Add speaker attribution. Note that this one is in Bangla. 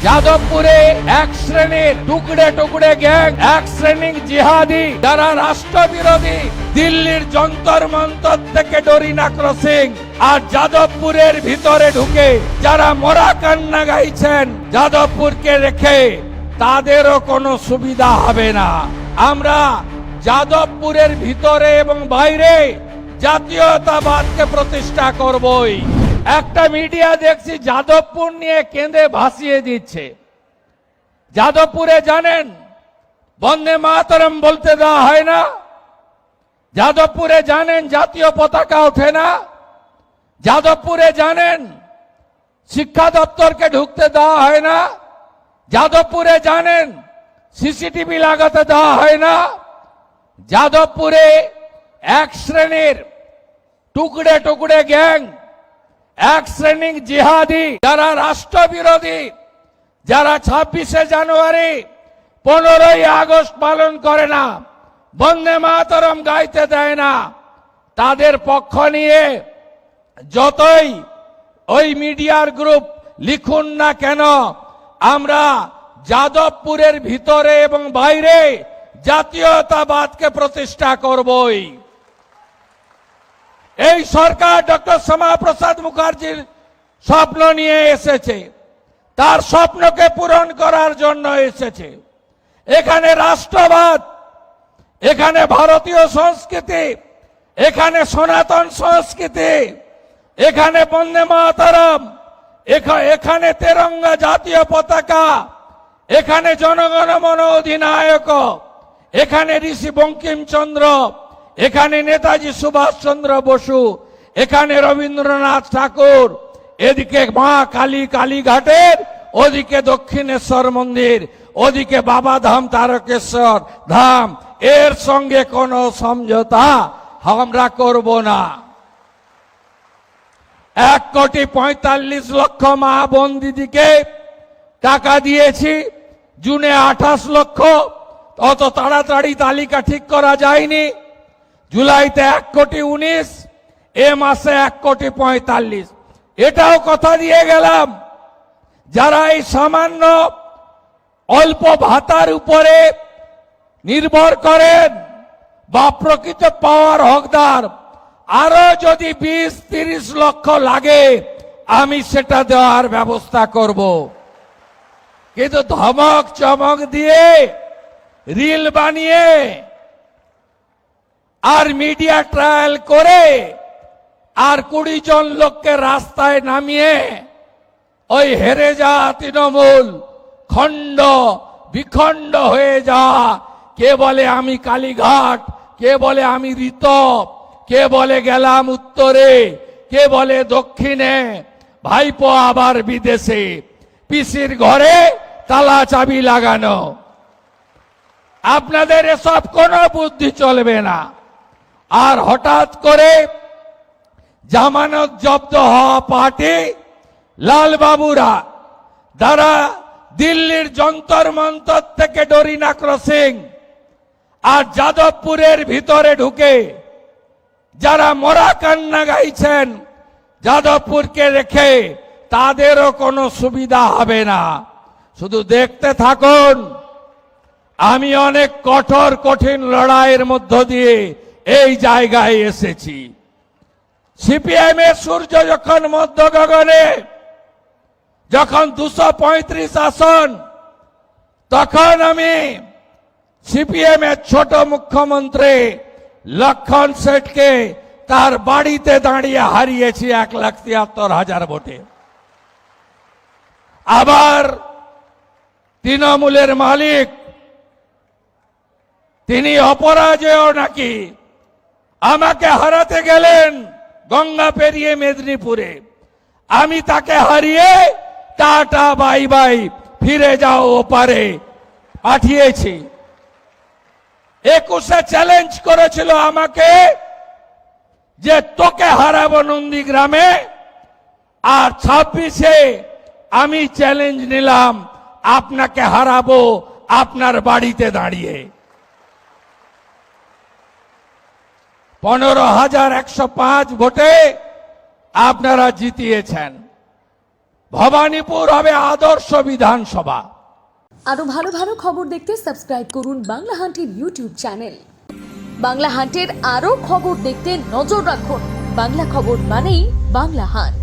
Speaker 1: যাদবপুরে এক শ্রেণীর টুকরে টুকরে গ্যাং, এক শ্রেণীর জিহাদি যারা রাষ্ট্রবিরোধী, দিল্লির যন্তর মন্তর থেকে ডরিনা ক্রসিং আর যাদবপুরের ভিতরে ঢুকে যারা মরা কান্না গাইছেন, যাদবপুরকে রেখে তাদেরও কোনো সুবিধা হবে না। আমরা যাদবপুরের ভিতরে এবং বাইরে জাতীয়তাবাদকে প্রতিষ্ঠা করবই। একটা মিডিয়া দেখছি যাদবপুর নিয়ে কেঁদে ভাসিয়ে দিচ্ছে। যাদবপুরে জানেন বন্দে মাতরম বলতে দেওয়া হয় না, যাদবপুরে জানেন জাতীয় পতাকা ওঠে না, যাদবপুরে জানেন শিক্ষা দপ্তরকে ঢুকতে দেওয়া হয় না, যাদবপুরে জানেন সিসিটিভি লাগাতে দেওয়া হয় না। যাদবপুরে এক শ্রেণীর টুকরে টুকরে গ্যাং, এক শ্রেণীর জিহাদি যারা রাষ্ট্রবিরোধী, যারা 26শে জানুয়ারি 15ই আগস্ট পালন করে না, বন্দে মাতরম গাইতে দেয় না, তাদের পক্ষ নিয়ে যতই ওই মিডিয়ার গ্রুপ লিখুন না কেন, আমরা যাদবপুরের ভিতরে এবং বাইরে জাতীয়তাবাদকে প্রতিষ্ঠা করবই। এই সরকার ডক্টর শ্যামাপ্রসাদ মুখার্জির স্বপ্ন নিয়ে এসেছে, তার স্বপ্নকে পূরণ করার জন্য এসেছে। এখানে রাষ্ট্রবাদ, এখানে ভারতীয় সংস্কৃতি, এখানে সনাতন সংস্কৃতি, এখানে বন্দে মাতরম, এখানে তেরঙ্গা জাতীয় পতাকা, এখানে জনগণ মন অধিনায়ক, এখানে ঋষি বঙ্কিমচন্দ্র, এখানে নেতাজি সুভাষ চন্দ্র বসু, এখানে রবীন্দ্রনাথ ঠাকুর, এদিকে মা কালী কালীঘাটের, ওদিকে দক্ষিণেশ্বর মন্দির, ওদিকে বাবাধাম তারকেশ্বর ধাম। এর সঙ্গে কোনো সমঝোতা আমরা করব না। 1,45,00,000 মা বোন দিদিকে টাকা দিয়েছি, জুনে 28 লক্ষ, অত তাড়াতাড়ি তালিকা ঠিক করা যায়নি। জুলাইতে 1,19,00,000, এ মাসে 1,45,00,000। এটাও কথা দিয়ে গেলাম, যারা এই সামান্য অল্প ভাতার উপরে নির্ভর করেন বা প্রকৃত পাওয়ার হকদার, আরো যদি 20-30 লক্ষ লাগে আমি সেটা দেওয়ার ব্যবস্থা করব। কিন্তু ধমক চমক দিয়ে, রিল বানিয়ে আর মিডিয়া ট্রায়াল করে আর 20 জন লোককে রাস্তায় নামিয়ে ওই হেরে যাওয়া তৃণমূল খণ্ড বিখণ্ড হয়ে যাওয়া, কে বলে আমি কালীঘাট, কে বলে আমি ঋতব, কে বলে গেলাম উত্তরে, কে বলে দক্ষিণে, ভাইপো আবার বিদেশে, পিসির ঘরে তালা চাবি লাগানো। আপনাদের এসব কোনো বুদ্ধি চলবে না। আর হঠাৎ করে জামানত জব্দ হওয়া পার্টি লালবাবুরা, যারা দিল্লির যন্তর মন্তর থেকে ডরিনা ক্রসিং আর যাদবপুরের ভিতরে ঢুকে যারা মরা কান্না গাইছেন, যাদবপুরকে রেখে তাদেরও কোনো সুবিধা হবে না। শুধু দেখতে থাকুন। আমি অনেক কঠোর কঠিন লড়াইয়ের মধ্য দিয়ে এই জায়গায় এসেছি। সিপিএম এর সূর্য যখন মধ্য গগনে, যখন 235 আসন, তখন আমি সিপিএম এর ছোট মুখ্যমন্ত্রী লক্ষণ শেঠকে তার বাড়িতে দাঁড়িয়ে হারিয়েছি 1,73,000 ভোটে। আবার তৃণমূলের মালিক, তিনি অপরাজেয় নাকি, আমাকে হারাতে গেলেন গঙ্গা পেরিয়ে মেদিনীপুরে, আমি তাকে হারিয়ে টাটা বাই বাই ফিরে যাও ওপারে পাঠিয়েছি। 21-এ চ্যালেঞ্জ করেছিল আমাকে যে তোকে হারাবো নন্দীগ্রামে, আর 26-এ আমি চ্যালেঞ্জ নিলাম আপনাকে হারাবো আপনার বাড়িতে দাঁড়িয়ে। 15,105 ভোটে আপনারা জিতিয়েছেন। ভবানীপুর হবে আদর্শ বিধানসভা।
Speaker 2: আরো ভালো ভালো খবর দেখতে সাবস্ক্রাইব করুন বাংলা হান্টের ইউটিউব চ্যানেল। বাংলা হান্টের আরো খবর দেখতে নজর রাখুন। বাংলা খবর মানেই বাংলা হান্ট।